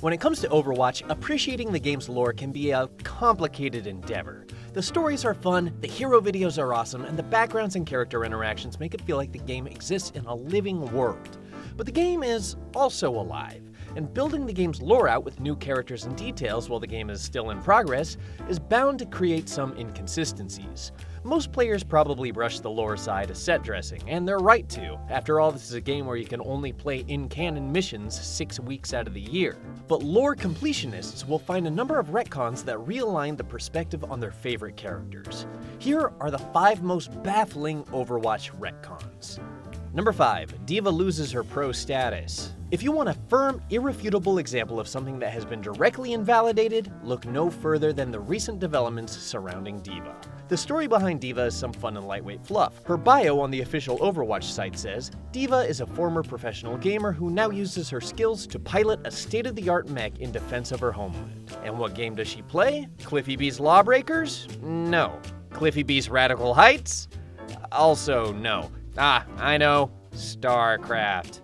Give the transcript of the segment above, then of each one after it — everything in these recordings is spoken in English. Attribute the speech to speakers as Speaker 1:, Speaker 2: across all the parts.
Speaker 1: When it comes to Overwatch, appreciating the game's lore can be a complicated endeavor. The stories are fun, the hero videos are awesome, and the backgrounds and character interactions make it feel like the game exists in a living world. But the game is also alive, and building the game's lore out with new characters and details while the game is still in progress is bound to create some inconsistencies. Most players probably brush the lore side as set dressing, and they're right to. After all, this is a game where you can only play in-canon missions 6 weeks out of the year. But lore completionists will find a number of retcons that realign the perspective on their favorite characters. Here are the 5 most baffling Overwatch retcons. Number 5. D.va loses her pro status. If you want a firm, irrefutable example of something that has been directly invalidated, look no further than the recent developments surrounding D.va. The story behind D.va is some fun and lightweight fluff. Her bio on the official Overwatch site says, D.va is a former professional gamer who now uses her skills to pilot a state-of-the-art mech in defense of her homeland. And what game does she play? Cliffy B's Lawbreakers? No. Cliffy B's Radical Heights? Also no. I know. Starcraft.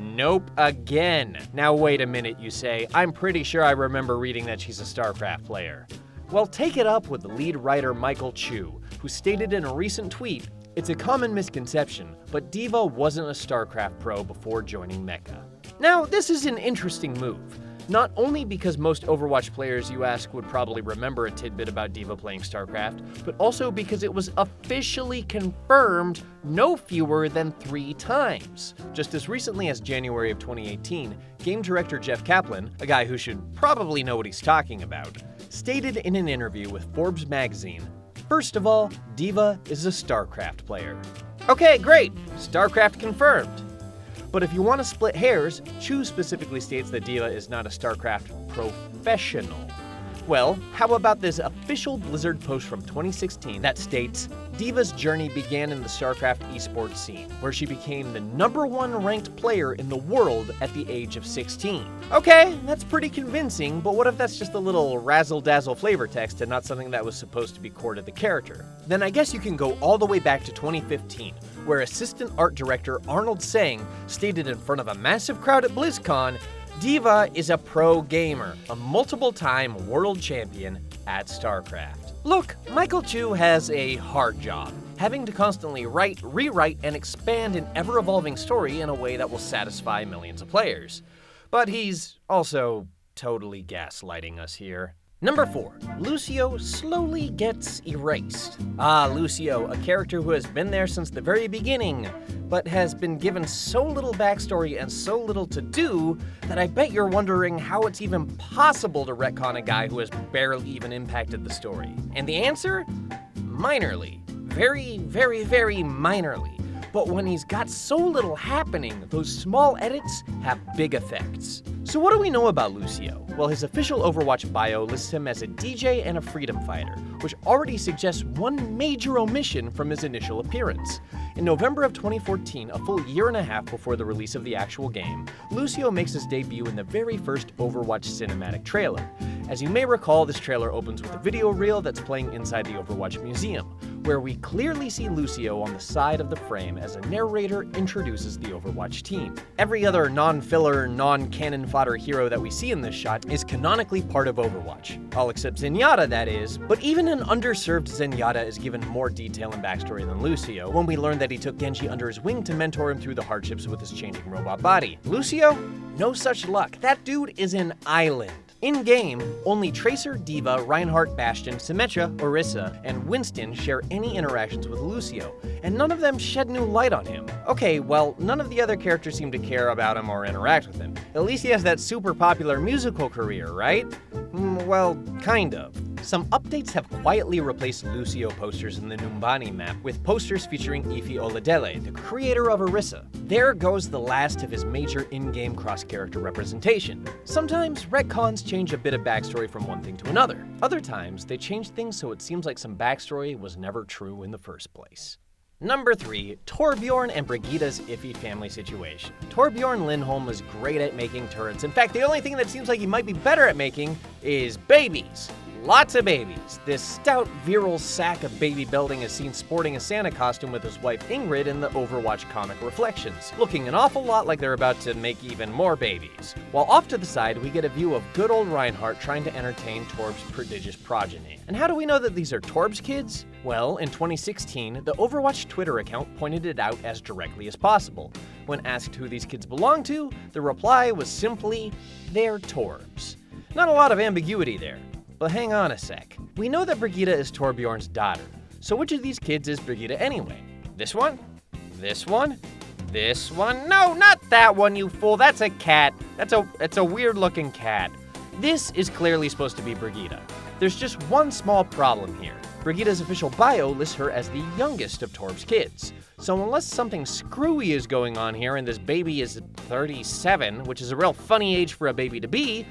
Speaker 1: Nope, again. Now wait a minute, you say. I'm pretty sure I remember reading that she's a Starcraft player. Well, take it up with the lead writer Michael Chu, who stated in a recent tweet, "It's a common misconception, but D.va wasn't a Starcraft pro before joining Mecha." Now, this is an interesting move. Not only because most Overwatch players you ask would probably remember a tidbit about D.va playing Starcraft, but also because it was officially confirmed no fewer than 3 times. Just as recently as January of 2018, game director Jeff Kaplan, a guy who should probably know what he's talking about, stated in an interview with Forbes magazine, "First of all, D.va is a Starcraft player." Okay, great, Starcraft confirmed. But if you want to split hairs, Chu specifically states that D.va is not a StarCraft professional. Well, how about this official Blizzard post from 2016 that states, D.va's journey began in the StarCraft esports scene, where she became the #1 ranked player in the world at the age of 16. Okay, that's pretty convincing, but what if that's just a little razzle-dazzle flavor text and not something that was supposed to be core to the character? Then I guess you can go all the way back to 2015, where assistant art director Arnold Sang stated in front of a massive crowd at BlizzCon, D.va is a pro gamer, a multiple-time world champion at StarCraft. Look, Michael Chu has a hard job, having to constantly write, rewrite, and expand an ever-evolving story in a way that will satisfy millions of players. But he's also totally gaslighting us here. Number 4. Lucio slowly gets erased. Lucio, a character who has been there since the very beginning, but has been given so little backstory and so little to do that I bet you're wondering how it's even possible to retcon a guy who has barely even impacted the story. And the answer? Minorly. Very, very, very minorly. But when he's got so little happening, those small edits have big effects. So what do we know about Lucio? Well, his official Overwatch bio lists him as a DJ and a freedom fighter, which already suggests one major omission from his initial appearance. In November of 2014, a full year and a half before the release of the actual game, Lucio makes his debut in the very first Overwatch cinematic trailer. As you may recall, this trailer opens with a video reel that's playing inside the Overwatch Museum, where we clearly see Lucio on the side of the frame as a narrator introduces the Overwatch team. Every other non-filler, non-cannon fodder hero that we see in this shot is canonically part of Overwatch. All except Zenyatta, that is. But even an underserved Zenyatta is given more detail and backstory than Lucio, when we learn that he took Genji under his wing to mentor him through the hardships with his changing robot body. Lucio? No such luck. That dude is an island. In-game, only Tracer, D.va, Reinhardt, Bastion, Symmetra, Orisa, and Winston share any interactions with Lucio, and none of them shed new light on him. Okay, well, none of the other characters seem to care about him or interact with him. At least he has that super popular musical career, right? Well, kind of. Some updates have quietly replaced Lucio posters in the Numbani map with posters featuring Ify Oladele, the creator of Orisa. There goes the last of his major in-game cross-character representation. Sometimes retcons change a bit of backstory from one thing to another. Other times, they change things so it seems like some backstory was never true in the first place. Number 3, Torbjorn and Brigitta's iffy family situation. Torbjorn Lindholm is great at making turrets. In fact, the only thing that seems like he might be better at making is babies. lots of babies. This stout, virile sack of baby building is seen sporting a Santa costume with his wife Ingrid in the Overwatch comic Reflections, looking an awful lot like they're about to make even more babies. While off to the side, we get a view of good old Reinhardt trying to entertain Torb's prodigious progeny. And how do we know that these are Torb's kids? Well, in 2016, the Overwatch Twitter account pointed it out as directly as possible. When asked who these kids belong to, the reply was simply, they're Torb's. Not a lot of ambiguity there. But hang on a sec. We know that Brigitte is Torbjorn's daughter. So which of these kids is Brigitte anyway? This one? This one? This one? No, not that one, you fool. That's a cat. That's a weird looking cat. This is clearly supposed to be Brigitte. There's just one small problem here. Brigitte's official bio lists her as the youngest of Torb's kids. So unless something screwy is going on here and this baby is 37, which is a real funny age for a baby to be,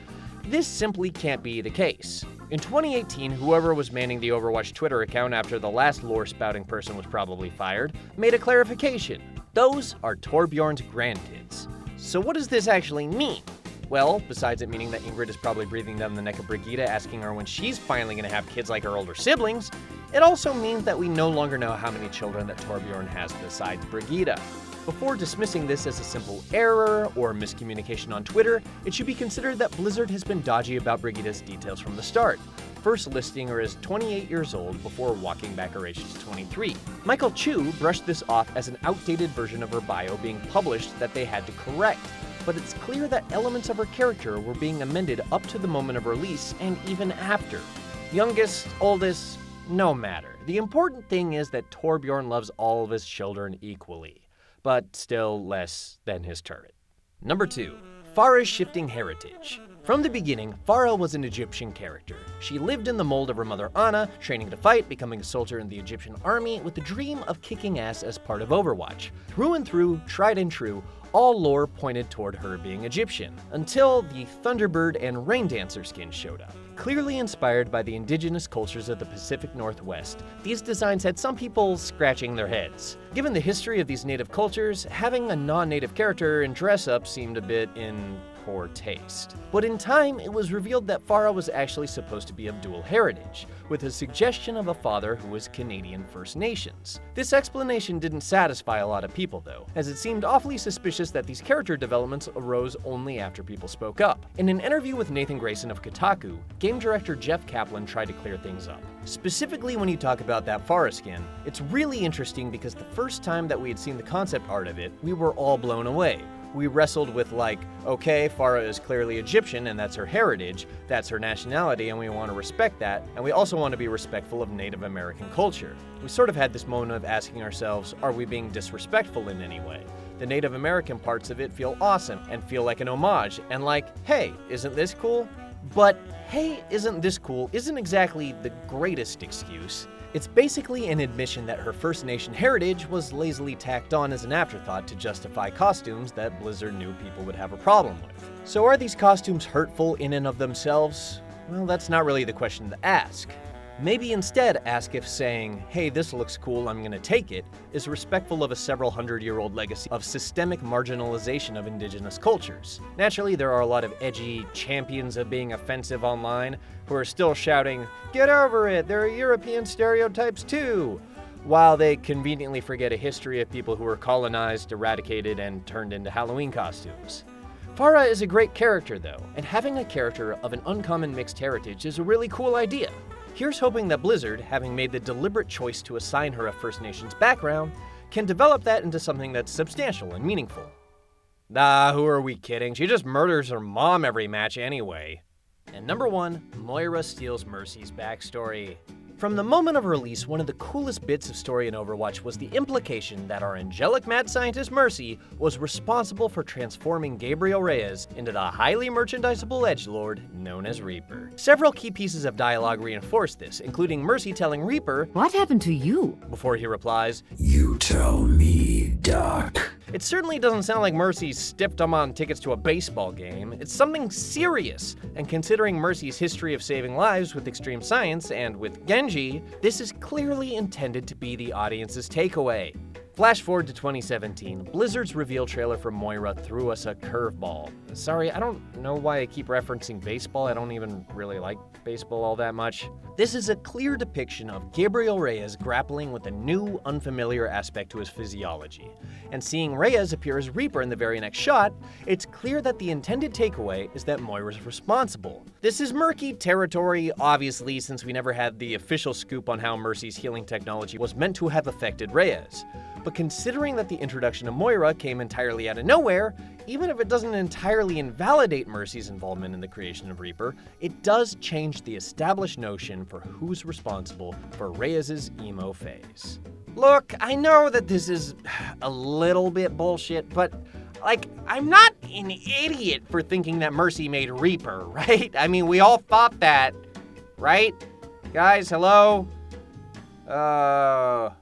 Speaker 1: this simply can't be the case. In 2018, whoever was manning the Overwatch Twitter account after the last lore-spouting person was probably fired, made a clarification. Those are Torbjorn's grandkids. So what does this actually mean? Well, besides it meaning that Ingrid is probably breathing down the neck of Brigitte, asking her when she's finally going to have kids like her older siblings, it also means that we no longer know how many children that Torbjorn has besides Brigitte. Before dismissing this as a simple error or miscommunication on Twitter, it should be considered that Blizzard has been dodgy about Brigitte's details from the start, first listing her as 28 years old before walking back her age to 23. Michael Chu brushed this off as an outdated version of her bio being published that they had to correct, but it's clear that elements of her character were being amended up to the moment of release and even after. Youngest, oldest, no matter. The important thing is that Torbjorn loves all of his children equally, but still less than his turret. Number 2. Pharah's shifting heritage. From the beginning, Pharah was an Egyptian character. She lived in the mold of her mother Anna, training to fight, becoming a soldier in the Egyptian army with the dream of kicking ass as part of Overwatch. Through and through, tried and true, all lore pointed toward her being Egyptian, until the Thunderbird and Rain Dancer skins showed up. Clearly inspired by the indigenous cultures of the Pacific Northwest, these designs had some people scratching their heads. Given the history of these native cultures, having a non-native character in dress-up seemed a bit in poor taste. But in time, it was revealed that Pharah was actually supposed to be of dual heritage, with a suggestion of a father who was Canadian First Nations. This explanation didn't satisfy a lot of people though, as it seemed awfully suspicious that these character developments arose only after people spoke up. In an interview with Nathan Grayson of Kotaku, game director Jeff Kaplan tried to clear things up. Specifically when you talk about that Pharah skin, it's really interesting because the first time that we had seen the concept art of it, we were all blown away. We wrestled with okay, Pharah is clearly Egyptian and that's her heritage, that's her nationality, and we want to respect that, and we also want to be respectful of Native American culture. We sort of had this moment of asking ourselves, are we being disrespectful in any way? The Native American parts of it feel awesome and feel like an homage, and hey, isn't this cool? But hey, isn't this cool isn't exactly the greatest excuse. It's basically an admission that her First Nation heritage was lazily tacked on as an afterthought to justify costumes that Blizzard knew people would have a problem with. So are these costumes hurtful in and of themselves? Well, that's not really the question to ask. Maybe instead ask if saying, hey, this looks cool, I'm gonna take it, is respectful of a several hundred-year-old legacy of systemic marginalization of indigenous cultures. Naturally, there are a lot of edgy champions of being offensive online who are still shouting, get over it, there are European stereotypes too, while they conveniently forget a history of people who were colonized, eradicated, and turned into Halloween costumes. Pharah is a great character though, and having a character of an uncommon mixed heritage is a really cool idea. Here's hoping that Blizzard, having made the deliberate choice to assign her a First Nations background, can develop that into something that's substantial and meaningful. Who are we kidding? She just murders her mom every match anyway. And number 1, Moira steals Mercy's backstory. From the moment of release, one of the coolest bits of story in Overwatch was the implication that our angelic mad scientist Mercy was responsible for transforming Gabriel Reyes into the highly merchandisable edgelord known as Reaper. Several key pieces of dialogue reinforce this, including Mercy telling Reaper,
Speaker 2: "What happened to you?"
Speaker 1: before he replies,
Speaker 3: "You tell me, Doc."
Speaker 1: It certainly doesn't sound like Mercy stiffed him on tickets to a baseball game. It's something serious, and considering Mercy's history of saving lives with extreme science and with Genji, this is clearly intended to be the audience's takeaway. Flash forward to 2017, Blizzard's reveal trailer for Moira threw us a curveball. Sorry, I don't know why I keep referencing baseball. I don't even really like baseball all that much. This is a clear depiction of Gabriel Reyes grappling with a new, unfamiliar aspect to his physiology. And seeing Reyes appear as Reaper in the very next shot, it's clear that the intended takeaway is that Moira's responsible. This is murky territory, obviously, since we never had the official scoop on how Mercy's healing technology was meant to have affected Reyes. But considering that the introduction of Moira came entirely out of nowhere, even if it doesn't entirely invalidate Mercy's involvement in the creation of Reaper, it does change the established notion for who's responsible for Reyes' emo phase. Look, I know that this is a little bit bullshit, but I'm not an idiot for thinking that Mercy made Reaper, right? I mean, we all thought that, right? Guys, hello? Uh-oh.